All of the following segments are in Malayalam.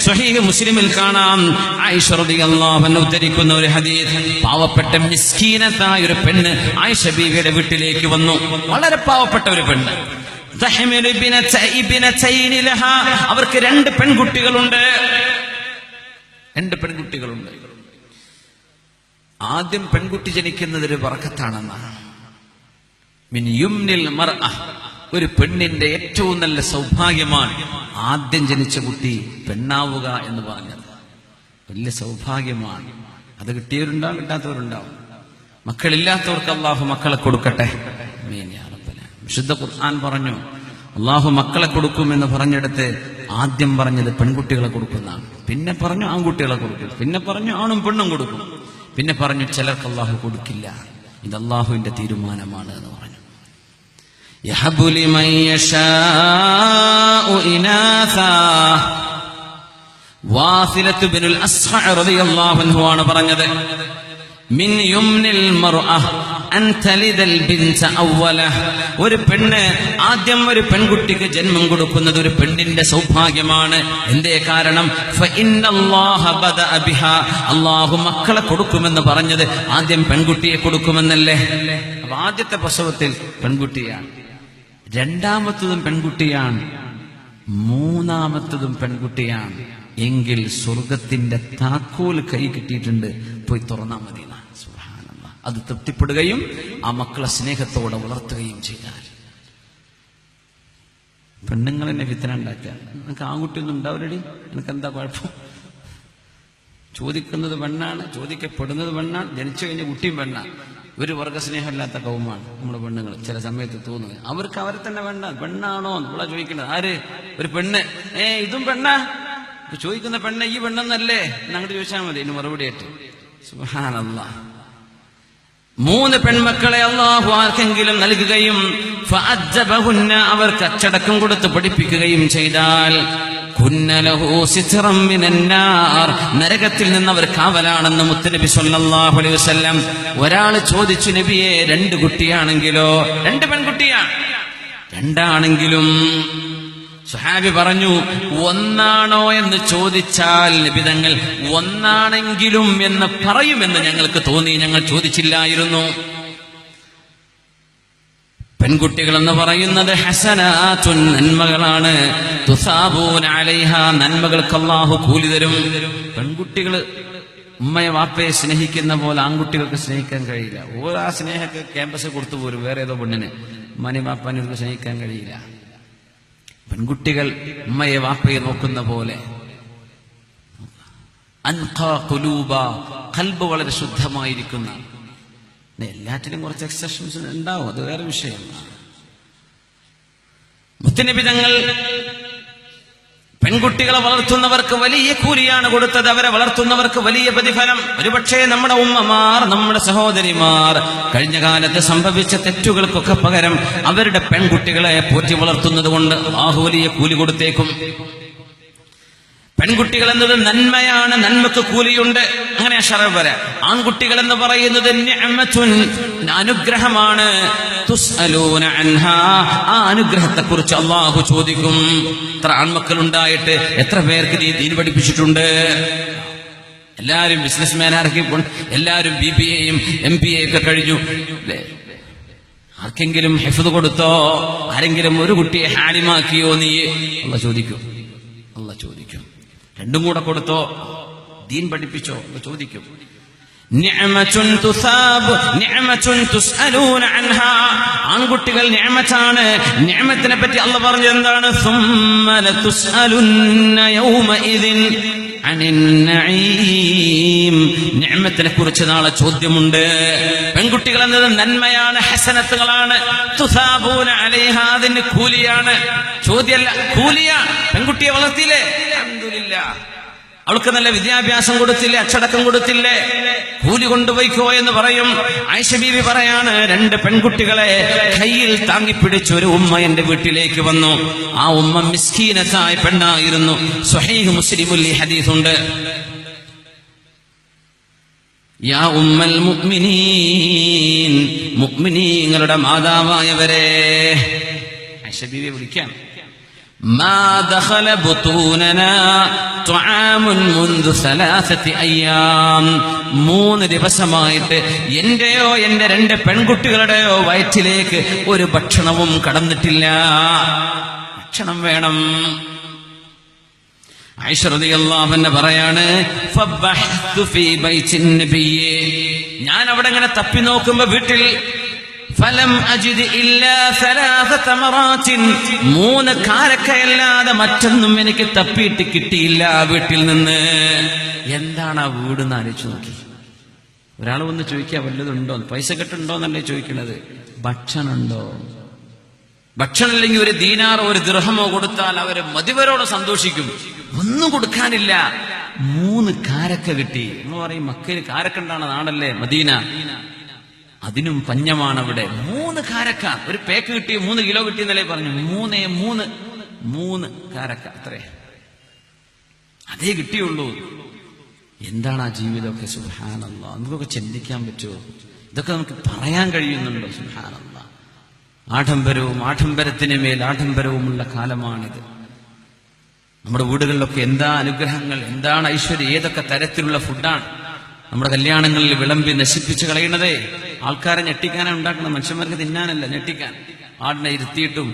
സ്വഹീഹ് മുസ്ലിമിൽ കാണാം, ആയിഷ റളിയല്ലാഹു അൻഹ ഉദ്ധരിക്കുന്ന ഒരു ഹദീസ്. പാവപ്പെട്ട മിസ്കീനത്തായ ഒരു പെണ്ണ് ആയിഷ ബീവിയുടെ വീട്ടിലേക്ക് വന്നു. വളരെ പാവപ്പെട്ട ഒരു പെണ്ണ്. അവർക്ക് രണ്ട് പെൺകുട്ടികളുണ്ട്. ആദ്യം പെൺകുട്ടി ജനിക്കുന്നത് ഒരു ബറക്കത്താണെന്നാണ്. മിൻ യുംനിൽ മർഅ, ഒരു പെണ്ണിന്റെ ഏറ്റവും നല്ല സൗഭാഗ്യമാണ് ആദ്യം ജനിച്ച കുട്ടി പെണ്ണാവുക എന്ന് പറഞ്ഞത്. വലിയ സൗഭാഗ്യമാണ്. അത് കിട്ടിയവരുണ്ടാവും, കിട്ടാത്തവരുണ്ടാവും. മക്കളില്ലാത്തവർക്ക് അള്ളാഹു മക്കളെ കൊടുക്കട്ടെ. വിശുദ്ധ ഖുർആൻ പറഞ്ഞു അള്ളാഹു മക്കളെ കൊടുക്കുമെന്ന് പറഞ്ഞെടുത്ത് ആദ്യം പറഞ്ഞത് പെൺകുട്ടികളെ കൊടുക്കുന്നതാണ്. പിന്നെ പറഞ്ഞു ആൺകുട്ടികളെ കൊടുക്കും. പിന്നെ പറഞ്ഞു ആണും പെണ്ണും കൊടുക്കും. പിന്നെ പറഞ്ഞു ചിലർക്ക് അള്ളാഹു കൊടുക്കില്ല. ഇത് അള്ളാഹുവിന്റെ തീരുമാനമാണ് എന്ന് പറഞ്ഞു. യഹബു ലിമൻ യശാഉ ഇനാസാ. വാസിലത്ത് ബിനുൽ അസ്ഖഅ റളിയല്ലാഹു അൻഹു ആണ് പറഞ്ഞത്, മിൻ യുംനിൽ മർഅ അൻ തലിദൽ ബിൻത അവ്വല. ഒരു പെണ്ണ് ആദ്യം ഒരു പെൺകുട്ടിക്ക് ജന്മം കൊടുക്കുന്നത് ഒരു പെണ്ണിന്റെ സൗഭാഗ്യമാണ്. എന്തേ കാരണം? ഫഇന്നല്ലാഹ ബദഅ ബിഹാ, അല്ലാഹു മക്കളെ കൊടുക്കുമെന്ന് പറഞ്ഞത് ആദ്യം പെൺകുട്ടിയെ കൊടുക്കുമെന്നല്ലേ. അപ്പോൾ ആദ്യത്തെ പ്രസവത്തിൽ പെൺകുട്ടിയാണ്, രണ്ടാമത്തതും പെൺകുട്ടിയാണ്, മൂന്നാമത്തതും പെൺകുട്ടിയാണ്. എങ്കിൽ സ്വർഗത്തിന്റെ താക്കോൽ കൈ കിട്ടിയിട്ടുണ്ട്, പോയി തുറന്നാ മതി. സുബ്ഹാനല്ലാഹ്. അത് തൃപ്തിപ്പെടുകയും ആ മക്കളെ സ്നേഹത്തോടെ വളർത്തുകയും ചെയ്താൽ. പെണ്ണുങ്ങൾ എന്നെ ഫിത്ന ഉണ്ടാക്കുക. നിനക്ക് ആൺകുട്ടിയൊന്നും ഉണ്ടാവില്ലടി, നിനക്ക് എന്താ കുഴപ്പം? ചോദിക്കുന്നത് പെണ്ണാണ്, ചോദിക്കപ്പെടുന്നത് പെണ്ണാണ്, ജനിച്ചു കഴിഞ്ഞ കുട്ടിയും പെണ്ണാണ്. ഒരു വർഗസ്നേഹമില്ലാത്ത കൗമാണ് നമ്മുടെ പെണ്ണുങ്ങൾ. ചില സമയത്ത് തോന്നുന്നത് അവർക്ക് അവരെ തന്നെ വേണ്ട. പെണ്ണാണോ നമ്മളാ ചോദിക്കുന്നത്. ആര്? ഒരു പെണ്ണ്. ഇതും പെണ്ണാ ചോദിക്കുന്ന പെണ്ണ്, ഈ പെണ്ണെന്നല്ലേ എന്നങ്ങോട്ട് ചോദിച്ചാൽ മതി. ഇനി മറുപടി ആയിട്ട്. സുബ്ഹാനല്ലാഹ്. 3 പെൺമക്കളെ അല്ലാഹു ആർക്കെങ്കിലും നൽകുകയും ഫഅജ്ജബഹുന്ന, അവർക്ക് അച്ചടക്കം കൊടുത്ത് പഠിപ്പിക്കുകയും ചെയ്താൽ കുന്ന ലഹു സിത്റൻ മിനന്നാർ, നരകത്തിൽ നിന്ന് അവർ കാവലാണെന്ന് മുത്തുനബി സ്വല്ലല്ലാഹു അലൈഹി വസല്ലം. ഒരാൾ ചോദിച്ചു, നബിയെ 2 കുട്ടിയാണെങ്കിലോ? 2 പെൺകുട്ടിയാണ്. 2ആണെങ്കിലും സ്വഹാബി പറഞ്ഞു, 1ആണോ എന്ന് ചോദിച്ചാൽ നബി തങ്ങൾ 1ആണെങ്കിലും എന്ന് പറയുമെന്ന് ഞങ്ങൾക്ക് തോന്നി, ഞങ്ങൾ ചോദിച്ചില്ലായിരുന്നു. പെൺകുട്ടികൾ എന്ന് പറയുന്നത് ഹസനാത്തുൻ, നന്മകളാണ്. തുസാബൂന അലൈഹ, നന്മകൾക്ക് അല്ലാഹു കൂലി തരും. പെൺകുട്ടികൾ ഉമ്മയെ വാപ്പയെ സ്നേഹിക്കുന്ന പോലെ ആൺകുട്ടികൾക്ക് സ്നേഹിക്കാൻ കഴിയില്ല. ഓരോ ആ സ്നേഹമൊക്കെ ക്യാമ്പസിൽ കൊടുത്തു പോരും വേറെ ഏതോ പെണ്ണിന്. ഉമ്മനെ വാപ്പാനെ അവർക്ക് സ്നേഹിക്കാൻ കഴിയില്ല. പെൺകുട്ടികൾ ഉമ്മയെ വാപ്പയെ നോക്കുന്ന പോലെ. അൻഖാ ഖുലൂബ, ഖൽബ് വളരെ ശുദ്ധമായിരിക്കുന്ന. എല്ലാറ്റിനും കുറച്ച് എക്സെപ്ഷൻസ് ഉണ്ടാവും, അത് വേറെ വിഷയം. മുത്തുനബി തങ്ങൾ പെൺകുട്ടികളെ വളർത്തുന്നവർക്ക് വലിയ കൂലിയാണ് കൊടുത്തത്. അവരെ വളർത്തുന്നവർക്ക് വലിയ പ്രതിഫലം. ഒരുപക്ഷേ നമ്മുടെ ഉമ്മമാർ, നമ്മുടെ സഹോദരിമാർ കഴിഞ്ഞ കാലത്ത് സംഭവിച്ച തെറ്റുകൾക്കൊക്കെ പകരം അവരുടെ പെൺകുട്ടികളെ പോറ്റി വളർത്തുന്നത് കൊണ്ട് അല്ലാഹു വലിയ കൂലി കൊടുത്തേക്കും. പെൺകുട്ടികൾ എന്നത് നന്മയാണ്, നന്മക്ക് കൂലിയുണ്ട്. അങ്ങനെ ശറഅ് പറയാം. ആൺകുട്ടികൾ എന്ന് പറയുന്നത് നിഅമത്തുൻ, അനുഗ്രഹമാണ്. തുസ്അലൂന അൻഹാ, ആ അനുഗ്രഹത്തെ കുറിച്ച് അല്ലാഹു ചോദിക്കും. എത്ര ആൺമക്കൾ ഉണ്ടായിട്ട് എത്ര പേർക്ക് നീ ദീൻ പഠിപ്പിച്ചിട്ടുണ്ട്? എല്ലാരും ബിസിനസ്മാനാർക്കി, എല്ലാരും BBA-യും MBA ഒക്കെ കഴിഞ്ഞു. ആർക്കെങ്കിലും ഹിഫ്ദ് കൊടുത്തോ? ആരെങ്കിലും ഒരു കുട്ടിയെ ഹാലിമാക്കിയോ നീ? അല്ലാഹു ചോദിക്കും. അല്ലാഹു ചോദിക്കും. 2ഉം കൂടെ കൊടുത്തോ? ദീൻ പഠിപ്പിച്ചോ? ചോദിക്കും. നിഅമത്തുൻ തുസാബ്, നിഅമത്തുൻ തുസ്അലൂന അൻഹാ, ആൺകുട്ടികൾ നിഅമത്താണ്. നിഅമത്തിനെ പറ്റി അല്ലാഹു പറഞ്ഞത് എന്താണ്? സുമ്മ ലതുസ്അലുന്ന യൗമഇദിൻ അനിൻ നഈം, നിഅമത്തിനെ കുറിച്ച് നാളെ ചോദ്യമുണ്ട്. പെൺകുട്ടികൾ എന്നത് നന്മയാണ്, ഹസനത്തുകളാണ്. തുസാബൂന അലൈഹ, അതിന് കൂലിയാണ്. ചോദ്യമല്ല, കൂലിയാണ്. പെൺകുട്ടിയെ വളർത്തിയില്ലേ? അൽഹംദുലില്ലാഹ്. അവൾക്ക് നല്ല വിദ്യാഭ്യാസം കൊടുത്തില്ലേ? അച്ചടക്കം കൊടുത്തില്ലേ? കൂലി കൊണ്ടുപോയിക്കോ എന്ന് പറയും. ആയിഷ ബീവി പറയാണ്, 2 പെൺകുട്ടികളെ കയ്യിൽ താങ്ങിപ്പിടിച്ച് ഒരു ഉമ്മ എന്റെ വീട്ടിലേക്ക് വന്നു. ആ ഉമ്മ മിസ്കീനത്തായ പെണ്ണായിരുന്നു. സ്വഹീഹ് മുസ്ലിമിൽ ഈ ഹദീസുണ്ട്. യാ ഉമ്മൽ മുഅ്മിനീൻ, മുഅ്മിനീങ്ങളുടെ മാതാവായവരെ. ആയിഷ ബീവിയെ വിളിക്കാം. മാ ദഖല ബുതൂനനാ തുആമുൻ മുൻദു 3 അയ്യാം. 3 ദിവസമായിട്ട് എന്റെയോ എന്റെ 2 പെൺകുട്ടികളുടെയോ വയറ്റിലേക്ക് ഒരു ഭക്ഷണവും കടന്നിട്ടില്ല. ഭക്ഷണം വേണം. ആയിഷ റളിയല്ലാഹു അൻഹ പറയാണ്, ഫബഹ്തു ഫീ ബൈത്തിൻ നബിയ്യ, ഞാൻ അവിടെ ഇങ്ങനെ തപ്പി നോക്കുമ്പോ വീട്ടിൽ ഫലം അജിദ് ഇല്ലാ 3 തമറാത്തിൻ, 3 കാരക്കയല്ലാതെ മറ്റൊന്നും എനിക്ക് തപ്പിയിട്ട് കിട്ടിയില്ല വീട്ടിൽ നിന്ന്. എന്താണ് ആ വീട് എന്ന് ആലോചിച്ച് നോക്കി. ഒരാൾ വന്ന് ചോദിക്കുക വല്ലതുണ്ടോ, പൈസ കെട്ടുണ്ടോന്നല്ലേ ചോദിക്കണത്, ഭക്ഷണം ഉണ്ടോ? ഭക്ഷണം ഇല്ലെങ്കിൽ 1 ദീനാറോ 1 ദിർഹമോ കൊടുത്താൽ അവര് മതിവരോടെ സന്തോഷിക്കും. ഒന്നും കൊടുക്കാനില്ല. 3 കാരക്ക കിട്ടി. എന്ന് പറയും മക്കയിൽ കാരക്ക ഉണ്ടാണ് നാടല്ലേ മദീന, അതിനും പഞ്ഞമാണ് അവിടെ. 3 കാരക്ക, ഒരു പേക്ക് കിട്ടി, 3 കിലോ കിട്ടിയെന്നല്ലേ പറഞ്ഞു. 3 കാരക്ക, അത്രേ അതേ കിട്ടിയുള്ളൂ. എന്താണ് ആ ജീവിതമൊക്കെ? സുബ്ഹാനല്ലാഹ്, നമുക്കൊക്കെ ചിന്തിക്കാൻ പറ്റുമോ? ഇതൊക്കെ നമുക്ക് പറയാൻ കഴിയുന്നുണ്ടോ? സുബ്ഹാനല്ലാഹ്. ആഡംബരവും ആഡംബരത്തിന് മേൽ ആഡംബരവുമുള്ള കാലമാണിത്. നമ്മുടെ വീടുകളിലൊക്കെ എന്താ അനുഗ്രഹങ്ങൾ, എന്താണ് ഐശ്വര്യം, ഏതൊക്കെ തരത്തിലുള്ള ഫുഡാണ് നമ്മുടെ കല്യാണങ്ങളിൽ വിളമ്പി നശിപ്പിച്ച് കളയണതേ. ആൾക്കാരെ ഞെട്ടിക്കാനാണ് ഉണ്ടാക്കുന്നത്, മനുഷ്യന്മാർക്ക് തിന്നാനല്ല, ഞെട്ടിക്കാൻ. ആടിനെ ഇരുത്തിയിട്ടും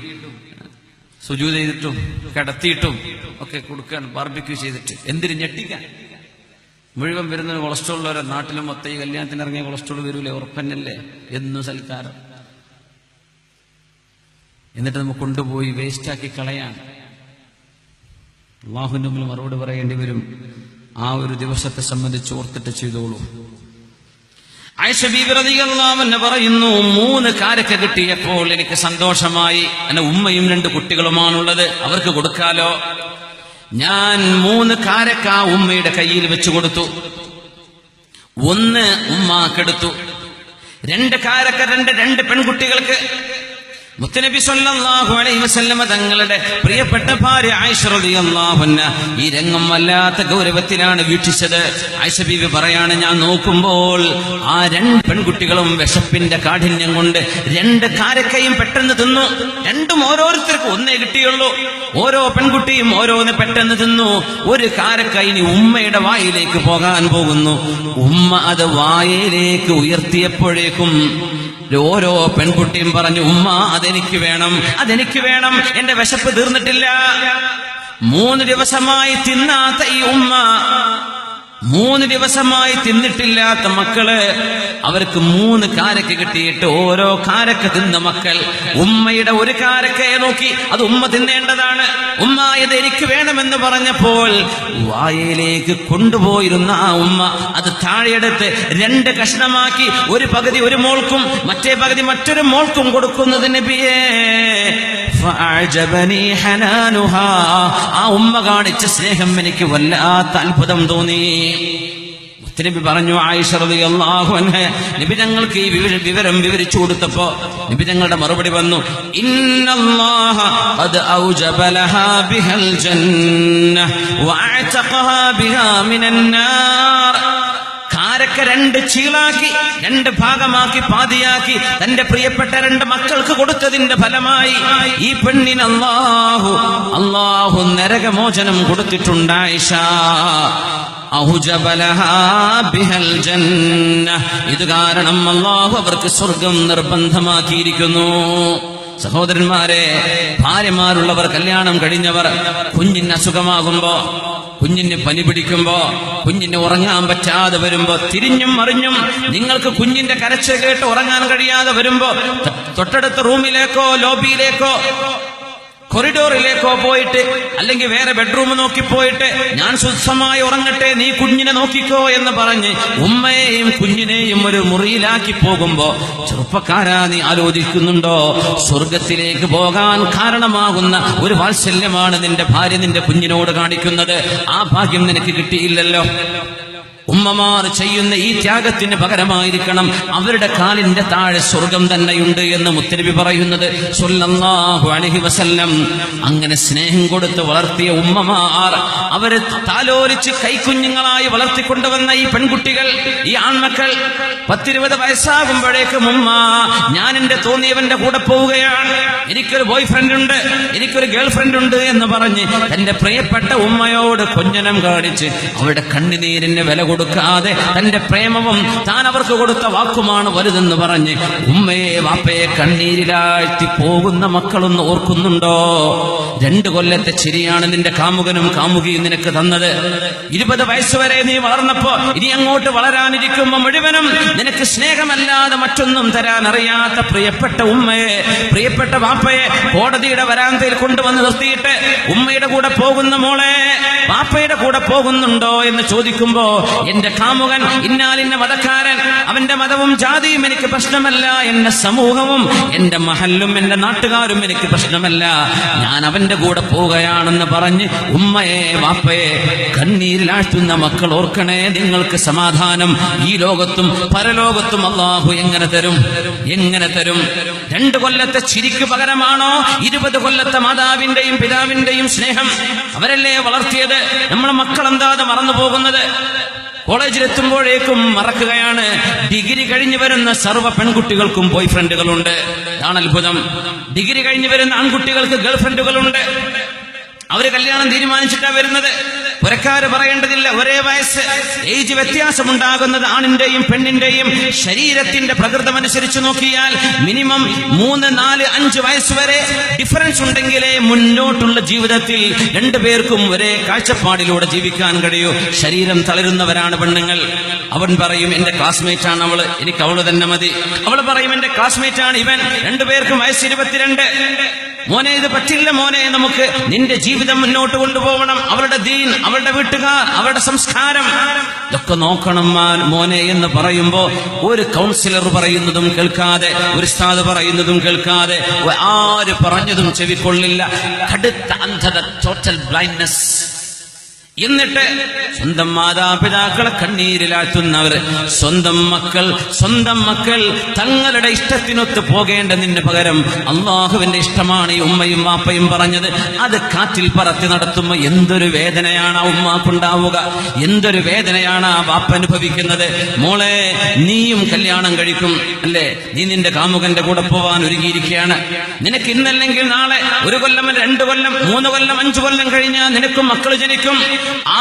സുജൂദ് ചെയ്തിട്ടും കിടത്തിയിട്ടും ഒക്കെ കൊടുക്കാൻ, ബാർബിക്യൂ ചെയ്തിട്ട്. എന്തിന്? ഞെട്ടിക്കാൻ. മുഴുവൻ വരുന്ന കൊളസ്ട്രോൾ ഉള്ളവരെ നാട്ടിലും മൊത്തം ഈ കല്യാണത്തിന് ഇറങ്ങിയ കൊളസ്ട്രോൾ വരൂലേ, ഉറപ്പന്നല്ലേ, എന്നും സൽക്കാരം. എന്നിട്ട് നമുക്ക് കൊണ്ടുപോയി വേസ്റ്റാക്കി കളയാൻ അല്ലാഹുവിന്റെ മുമ്പിൽ മറുപടി പറയേണ്ടി വരും. ആ ഒരു ദിവസത്തെ സംബന്ധിച്ച് ഓർത്തിട്ട് ചെയ്തോളൂ. ആയിഷ ബീബി റളിയല്ലാഹു അൻഹ പറയുന്നു, 3 കാരക്ക കിട്ടിയപ്പോൾ എനിക്ക് സന്തോഷമായി. എന്റെ ഉമ്മയും 2 കുട്ടികളുമാണുള്ളത്, അവർക്ക് കൊടുക്കാലോ. ഞാൻ 3 കാരക്ക ഉമ്മയുടെ കയ്യിൽ വെച്ചു കൊടുത്തു. 1 ഉമ്മാക്കെടുത്തു, 2 കാരക്ക 2 പെൺകുട്ടികൾക്ക്. മുത്തനബി സല്ലല്ലാഹു അലൈഹി വസല്ലമ തങ്ങളുടെ പ്രിയപ്പെട്ട ഭാര്യ ആയിഷ റളിയല്ലാഹു അൻഹ ഈ രംഗം വല്ലാത്ത ഗൗരവത്തിലാണ് വീക്ഷിച്ചത്. ആയിഷ ബീവി പറയാണ്, ഞാൻ നോക്കുമ്പോൾ ആ 2 പെൺകുട്ടികളും വിശപ്പിന്റെ കാഠിന്യം കൊണ്ട് 2 കാരക്കയും പെട്ടെന്ന് തിന്നു. 2ഉം ഓരോരുത്തർക്കും 1 കിട്ടിയുള്ളൂ. ഓരോ പെൺകുട്ടിയും ഓരോന്ന് പെട്ടെന്ന് തിന്നു. 1 കാരക്ക ഇനി ഉമ്മയുടെ വായിലേക്ക് പോകാൻ പോകുന്നു. ഉമ്മ അത് വായിലേക്ക് ഉയർത്തിയപ്പോഴേക്കും ഓരോ പെൺകുട്ടിയും പറഞ്ഞു, ഉമ്മ അതെനിക്ക് വേണം, അതെനിക്ക് വേണം, എന്റെ വിശപ്പ് തീർന്നിട്ടില്ല. 3 ദിവസമായി തിന്നാത്ത ഈ ഉമ്മ, 3 ദിവസമായി തിന്നിട്ടില്ലാത്ത മക്കള്, അവർക്ക് 3 കാരക്ക കിട്ടിയിട്ട് ഓരോ കാരക്ക തിന്ന മക്കൾ ഉമ്മയുടെ 1 കാരക്കയെ നോക്കി, അത് ഉമ്മ തിന്നേണ്ടതാണ്, ഉമ്മ ഇത് എനിക്ക് വേണമെന്ന് പറഞ്ഞപ്പോൾ വായയിലേക്ക് കൊണ്ടുപോയിരുന്ന ആ ഉമ്മ അത് താഴെയെടുത്ത് 2 കഷ്ണമാക്കി, 1 പകുതി 1 മോൾക്കും മറ്റേ പകുതി മറ്റൊരു മോൾക്കും കൊടുക്കുന്നത് നബിയേ. ഫഅജബനി ഹനാനുഹാ, ആ ഉമ്മ കാണിച്ച സ്നേഹം എനിക്ക് വല്ലാത്ത അത്ഭുതം തോന്നി. നബി പറഞ്ഞു, ആയിഷ റളിയല്ലാഹു അൻഹ നബി ഞങ്ങൾക്ക് ഈ വിവരം വിവരിച്ചു കൊടുത്തപ്പോ നബി ഞങ്ങളുടെ മറുപടി വന്നു, ഇന്നല്ലാഹ ഖദ് ഔജബ ലഹാ ബിഹൽ ജന്നഹ വഅതഖഹാ ബിഹാ മിനൻ നാർ. കാരക്ക 2 ചീളാക്കി 2 ഭാഗമാക്കി പാതിയാക്കി തന്റെ പ്രിയപ്പെട്ട 2 മക്കൾക്ക് കൊടുത്തതിന്റെ ഫലമായി ഈ പെണ്ണിന് അല്ലാഹു നരകമോചനം കൊടുത്തിട്ടുണ്ട്. ആയിഷ ഇത് കാരണം അല്ലാഹു അവർക്ക് സ്വർഗം നിർബന്ധമാക്കിയിരിക്കുന്നു. സഹോദരന്മാരെ, ഭാര്യമാരുള്ളവർ, കല്യാണം കഴിഞ്ഞവർ, കുഞ്ഞിന് അസുഖമാകുമ്പോ, കുഞ്ഞിന് പനി പിടിക്കുമ്പോ, കുഞ്ഞിന് ഉറങ്ങാൻ പറ്റാതെ വരുമ്പോ, തിരിഞ്ഞും മറിഞ്ഞും നിങ്ങൾക്ക് കുഞ്ഞിന്റെ കരച്ചിൽ കേട്ട് ഉറങ്ങാൻ കഴിയാതെ വരുമ്പോ തൊട്ടടുത്ത റൂമിലേക്കോ ലോബിയിലേക്കോ കൊറിഡോറിലേക്കോ പോയിട്ട്, അല്ലെങ്കിൽ വേറെ ബെഡ്റൂം നോക്കി പോയിട്ട്, ഞാൻ സ്വസ്ഥമായി ഉറങ്ങട്ടെ, നീ കുഞ്ഞിനെ നോക്കിക്കോ എന്ന് പറഞ്ഞ് ഉമ്മയെയും കുഞ്ഞിനെയും ഒരു മുറിയിലാക്കി പോകുമ്പോ, ചെറുപ്പക്കാരാ, നീ ആലോചിക്കുന്നുണ്ടോ, സ്വർഗത്തിലേക്ക് പോകാൻ കാരണമാകുന്ന ഒരു വാത്സല്യമാണ് നിന്റെ ഭാര്യ നിന്റെ കുഞ്ഞിനോട് കാണിക്കുന്നത്. ആ ഭാഗ്യം നിനക്ക് കിട്ടിയില്ലല്ലോ. ഉമ്മമാർ ചെയ്യുന്ന ഈ ത്യാഗത്തിന് പകരമായിരിക്കണം അവരുടെ കാലിന്റെ താഴെ സ്വർഗം തന്നെയുണ്ട് എന്ന് മുത്തനബി പറയുന്നത് സ്വല്ലല്ലാഹു അലൈഹി വസല്ലം. അങ്ങനെ സ്നേഹം കൊടുത്ത് വളർത്തിയ ഉമ്മമാർ, അവരെ താലോലിച്ച് കൈക്കുഞ്ഞുങ്ങളായി വളർത്തിക്കൊണ്ടുവന്ന ഈ പെൺകുട്ടികൾ, ഈ ആൺമക്കൾ 10-20 വയസ്സാകുമ്പോഴേക്കും ഉമ്മ, ഞാൻ എന്റെ തോന്നിയവന്റെ കൂടെ പോവുകയാണ്, എനിക്കൊരു ബോയ് ഫ്രണ്ട് ഉണ്ട്, എനിക്കൊരു ഗേൾ ഫ്രണ്ട് ഉണ്ട് എന്ന് പറഞ്ഞ് തന്റെ പ്രിയപ്പെട്ട ഉമ്മയോട് കൊഞ്ഞനം കാണിച്ച് അവരുടെ കണ്ണുനീരിന് വില കൊടുക്കാതെ തന്റെ പ്രേമവും താൻ അവർക്ക് കൊടുത്ത വാക്കുമാണ് വലുതെന്ന് പറഞ്ഞ് ഉമ്മയെ വാപ്പയെ കണ്ണീരിലാഴ്ത്തി പോകുന്ന മക്കളൊന്ന് ഓർക്കുന്നുണ്ടോ? 2 കൊല്ലത്തെ ചിരിയാണ് നിന്റെ കാമുകനും കാമുകിയും നിനക്ക് തന്നത്. 20 വയസ്സുവരെ നീ വളർന്നപ്പോ ഇനി അങ്ങോട്ട് വളരാനിരിക്കുമ്പോ മുഴുവനും നിനക്ക് സ്നേഹമല്ലാതെ മറ്റൊന്നും തരാൻ അറിയാത്ത പ്രിയപ്പെട്ട ഉമ്മയെ, പ്രിയപ്പെട്ട വാപ്പയെ കോടതിയുടെ വരാന്തയിൽ കൊണ്ടുവന്ന് നിർത്തിയിട്ട് ഉമ്മയുടെ കൂടെ പോകുന്ന മോളെ, വാപ്പയുടെ കൂടെ പോകുന്നുണ്ടോ എന്ന് ചോദിക്കുമ്പോ എന്റെ കാമുകൻ ഇന്നാലിന്ന മതക്കാരൻ, അവന്റെ മതവും ജാതിയും എനിക്ക് പ്രശ്നമല്ല, എന്റെ സമൂഹവും എന്റെ മഹല്ലും എന്റെ നാട്ടുകാരും എനിക്ക് പ്രശ്നമല്ല, ഞാൻ അവന്റെ കൂടെ പോവുകയാണെന്ന് പറഞ്ഞ് ഉമ്മയെ വാപ്പയെ കണ്ണീരിലാഴ്ത്തുന്ന മക്കൾ ഓർക്കണേ, നിങ്ങൾക്ക് സമാധാനം ഈ ലോകത്തും പരലോകത്തും അല്ലാഹു എങ്ങനെ തരും? എങ്ങനെ തരും? 2 കൊല്ലത്തെ ചിരിക്ക് പകരമാണോ 20 കൊല്ലത്തെ മാതാവിന്റെയും പിതാവിന്റെയും സ്നേഹം? അവരല്ലേ വളർത്തിയത്. നമ്മളെ മക്കൾ എന്താ അത് മറന്നു പോകുന്നത്? കോളേജിലെത്തുമ്പോഴേക്കും മറക്കുകയാണ്. ഡിഗ്രി കഴിഞ്ഞു വരുന്ന സർവ്വ പെൺകുട്ടികൾക്കും ബോയ് ഫ്രണ്ടുകളുണ്ട്. ഇതാണ് അത്ഭുതം. ഡിഗ്രി കഴിഞ്ഞു വരുന്ന ആൺകുട്ടികൾക്ക് ഗേൾ ഫ്രണ്ടുകളുണ്ട്. അവര് കല്യാണം തീരുമാനിച്ചിട്ടാ വരുന്നത്. പുരക്കാര് പറയേണ്ടതില്ല, ഒരേ വയസ്സ്, ഏജ് വ്യത്യാസമുണ്ടാകുന്നത് ആണിന്റെയും പെണ്ണിന്റെയും ശരീരത്തിന്റെ പ്രകൃതമനുസരിച്ച് നോക്കിയാൽ മിനിമം 3, 4, 5 വയസ്സ് വരെ ഡിഫറൻസ് ഉണ്ടെങ്കിലേ മുന്നോട്ടുള്ള ജീവിതത്തിൽ 2 പേർക്കും ഒരേ കാഴ്ചപ്പാടിലൂടെ ജീവിക്കാൻ കഴിയൂ. ശരീരം തളരുന്നവരാണ് പെണ്ണുങ്ങൾ. അവൻ പറയും എന്റെ ക്ലാസ്മേറ്റ് ആണ് അവള്, എനിക്ക് അവള് തന്നെ മതി. അവള് പറയും എന്റെ ക്ലാസ്മേറ്റ് ആണ് ഇവൻ. 2 പേർക്കും വയസ്സ് 22. മോനെ ഇത് പറ്റില്ല മോനെ, നമുക്ക് നിന്റെ ജീവിതം മുന്നോട്ട് കൊണ്ടുപോകണം. അവളുടെ ദീൻ, അവളുടെ വീട്ടുകാർ, അവളുടെ സംസ്കാരം ഇതൊക്കെ നോക്കണം മോനെ എന്ന് പറയുമ്പോ ഒരു കൗൺസിലർ പറയുന്നതും കേൾക്കാതെ, ഒരു ഉസ്താദ് പറയുന്നതും കേൾക്കാതെ, ആര് പറഞ്ഞതും ചെവിക്കൊള്ളില്ല. കടുത്ത അന്ധത, ടോട്ടൽ ബ്ലൈൻഡ്നെസ്. എന്നിട്ട് സ്വന്തം മാതാപിതാക്കളെ കണ്ണീരിലാഴ്ത്തുന്നവർ, സ്വന്തം മക്കൾ തങ്ങളുടെ ഇഷ്ടത്തിനൊത്ത് പോകേണ്ടതിന് പകരം അള്ളാഹുവിന്റെ ഇഷ്ടമാണ് ഈ ഉമ്മയും വാപ്പയും പറഞ്ഞത്, അത് കാറ്റിൽ പറത്തി നടത്തുമ്പോ എന്തൊരു വേദനയാണ് ആ ഉമ്മാക്കുണ്ടാവുക, എന്തൊരു വേദനയാണ് ആ വാപ്പ അനുഭവിക്കുന്നത്. മോളെ, നീയും കല്യാണം കഴിക്കും അല്ലേ? നീ നിന്റെ കാമുകന്റെ കൂടെ പോവാൻ ഒരുങ്ങിയിരിക്കുകയാണ്. നിനക്ക് ഇന്നല്ലെങ്കിൽ നാളെ 1 കൊല്ലം, 2 കൊല്ലം, 3 കൊല്ലം, 5 കൊല്ലം കഴിഞ്ഞാൽ നിനക്കും മക്കൾ ജനിക്കും.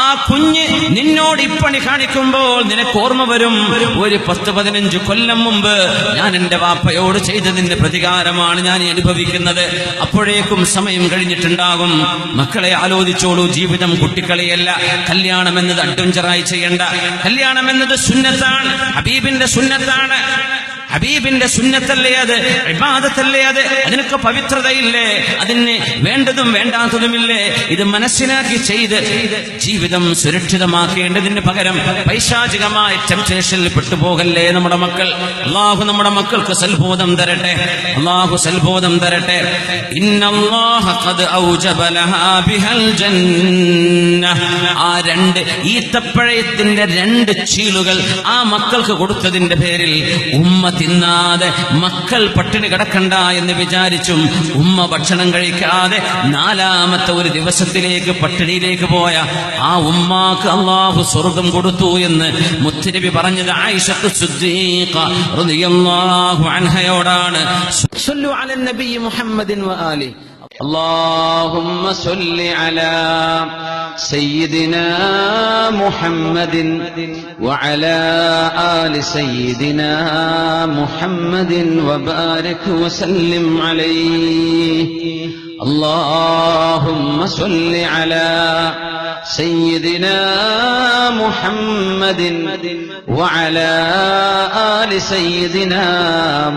ആ കുഞ്ഞ് നിന്നോട് ഇപ്പണി കാണിക്കുമ്പോൾ നിനക്ക് ഓർമ്മ വരും, ഒരു 10-15 കൊല്ലം മുമ്പ് ഞാൻ എന്റെ വാപ്പയോട് ചെയ്തതിന്റെ പ്രതികാരമാണ് ഞാൻ അനുഭവിക്കുന്നത്. അപ്പോഴേക്കും സമയം കഴിഞ്ഞിട്ടുണ്ടാകും. മക്കളെ ആലോചിച്ചോളൂ. ജീവിതം കുട്ടിക്കളിയല്ല. കല്യാണം എന്നത് അഡ്വഞ്ചറായി ചെയ്യേണ്ട. കല്യാണം എന്നത് സുന്നത്താണ്, ഹബീബിന്റെ സുന്നത്താണ്. ഹബീബിന്റെ സുന്നത്തല്ലേ അത്? ഇബാദത്തല്ലേ അത്? അതിനൊക്കെ പവിത്രതയില്ലേ? അതിന് വേണ്ടതും വേണ്ടാത്തതുമില്ലേ? ഇത് മനസ്സിലാക്കി ചെയ്ത് ജീവിതം സുരക്ഷിതമാക്കേണ്ടതിന് പകരം പൈശാചികമായ ടെംപ്റ്റേഷനിൽ പെട്ടുപോകല്ലേ നമ്മുടെ മക്കൾ. അല്ലാഹു നമ്മുടെ മക്കൾക്ക് സൽബോധം തരട്ടെ. അല്ലാഹു സൽബോധം തരട്ടെ. ഇന്നല്ലാഹ ഖദ് ഔജബ ലഹാ ബിഹൽ ജന്ന. ആ 2 ഈത്തപ്പഴത്തിന്റെ 2 ചീളുകൾ ആ മക്കൾക്ക് കൊടുത്തതിന്റെ പേരിൽ ഉമ്മ തിന്നാതെ മക്കൾ പട്ടിണി കിടക്കണ്ട എന്ന് വിചാരിച്ചും ഉമ്മ ഭക്ഷണം കഴിക്കാതെ 4ാമത്തെ ഒരു ദിവസത്തിലേക്ക് പട്ടിണിയിലേക്ക് പോയ ആ ഉമ്മാക്ക് അല്ലാഹു സ്വർഗം കൊടുത്തു എന്ന് മുത്തുനബി പറഞ്ഞത് ആയിഷത്തു സിദ്ദീഖ റളിയല്ലാഹു അൻഹയോടാണ്. സല്ലു അലൻ നബി മുഹമ്മദിൻ വആലി. اللهم صل على سيدنا محمد وعلى آل سيدنا محمد وبارك وسلم عليه. اللهم صل على سيدنا محمد وعلى آل سيدنا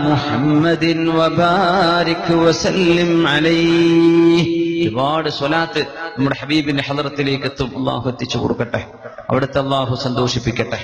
محمد وبارك وسلم عليه. ഒരുപാട് സ്വലാത്ത് നമ്മുടെ ഹബീബിന്റെ ഹളറത്തിലേക്ക് എത്തും. അള്ളാഹു എത്തിച്ചു കൊടുക്കട്ടെ. അവിടുത്തെ അള്ളാഹു സന്തോഷിപ്പിക്കട്ടെ.